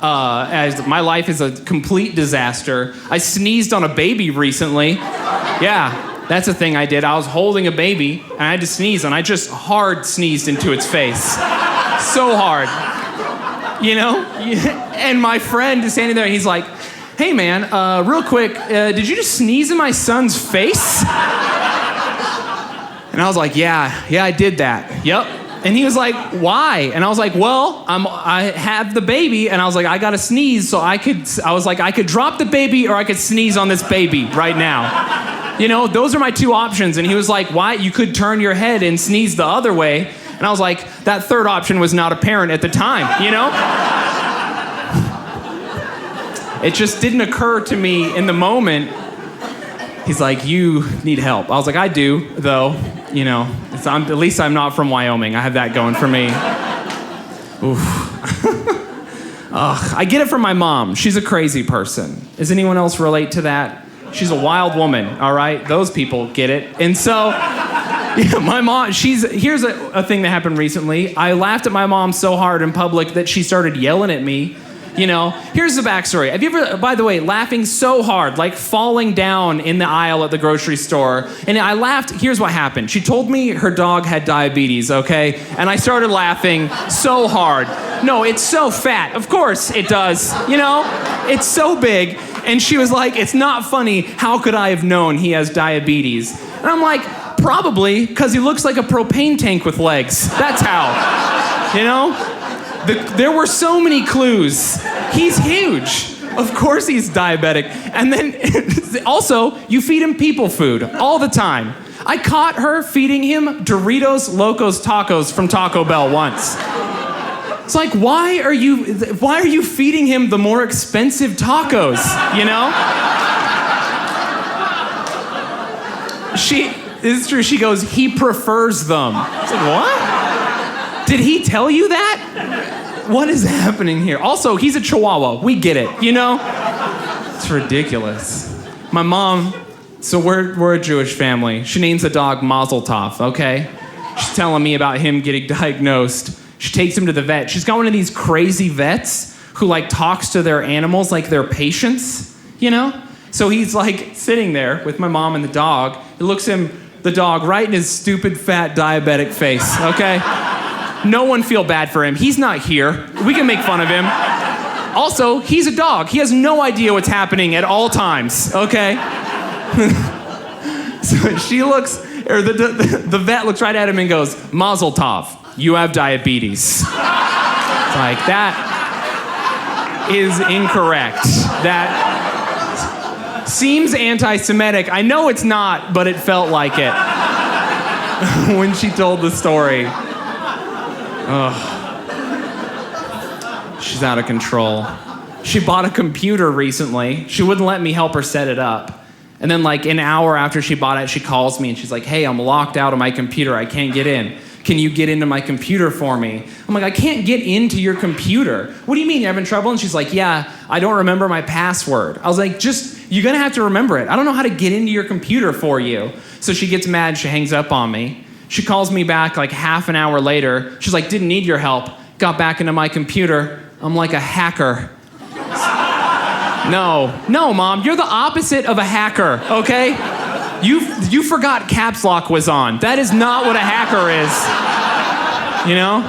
as my life is a complete disaster. I sneezed on a baby recently. Yeah, that's a thing I did. I was holding a baby, and I had to sneeze, and I just hard sneezed into its face. So hard. You know? And my friend is standing there, and he's like, hey, man, real quick, did you just sneeze in my son's face? And I was like, yeah, I did that. Yep. And he was like, why? And I was like, well, I have the baby, and I was like, I gotta sneeze, so I could drop the baby or I could sneeze on this baby right now. You know, those are my two options. And he was like, why? You could turn your head and sneeze the other way. And I was like, that third option was not apparent at the time, you know? It just didn't occur to me in the moment. He's like, you need help. I was like, I do, though. You know, at least I'm not from Wyoming. I have that going for me. Oof. I get it from my mom. She's a crazy person. Does anyone else relate to that? She's a wild woman, all right? Those people get it. And so, yeah, my mom, here's a thing that happened recently. I laughed at my mom so hard in public that she started yelling at me. You know, here's the backstory. Have you ever, by the way, laughing so hard, like falling down in the aisle at the grocery store? And I laughed. Here's what happened. She told me her dog had diabetes, okay? And I started laughing so hard. No, it's so fat. Of course it does. You know, it's so big. And she was like, it's not funny. How could I have known he has diabetes? And I'm like, probably because he looks like a propane tank with legs. That's how, you know? There were so many clues. He's huge. Of course he's diabetic. And then also, you feed him people food all the time. I caught her feeding him Doritos Locos Tacos from Taco Bell once. It's like, why are you feeding him the more expensive tacos, you know? This is true, she goes, he prefers them. It's like, what? Did he tell you that? What is happening here? Also, he's a Chihuahua. We get it, you know? It's ridiculous. My mom, so we're a Jewish family. She names the dog Mazel Tov, okay? She's telling me about him getting diagnosed. She takes him to the vet. She's got one of these crazy vets who like talks to their animals like they're patients, you know? So he's like sitting there with my mom and the dog. He looks the dog right in his stupid, fat, diabetic face, okay? No one feel bad for him. He's not here. We can make fun of him. Also, he's a dog. He has no idea what's happening at all times, okay? So she looks, or the vet looks right at him and goes, Mazel Tov, you have diabetes. It's like, that is incorrect. That seems anti-Semitic. I know it's not, but it felt like it when she told the story. Ugh. She's out of control. She bought a computer recently. She wouldn't let me help her set it up. And then like an hour after she bought it, she calls me and she's like, hey, I'm locked out of my computer. I can't get in. Can you get into my computer for me? I'm like, I can't get into your computer. What do you mean, you're having trouble? And she's like, yeah, I don't remember my password. I was like, you're gonna have to remember it. I don't know how to get into your computer for you. So she gets mad, she hangs up on me. She calls me back like half an hour later. She's like, didn't need your help. Got back into my computer. I'm like a hacker. No, Mom, you're the opposite of a hacker, okay? You forgot caps lock was on. That is not what a hacker is, you know?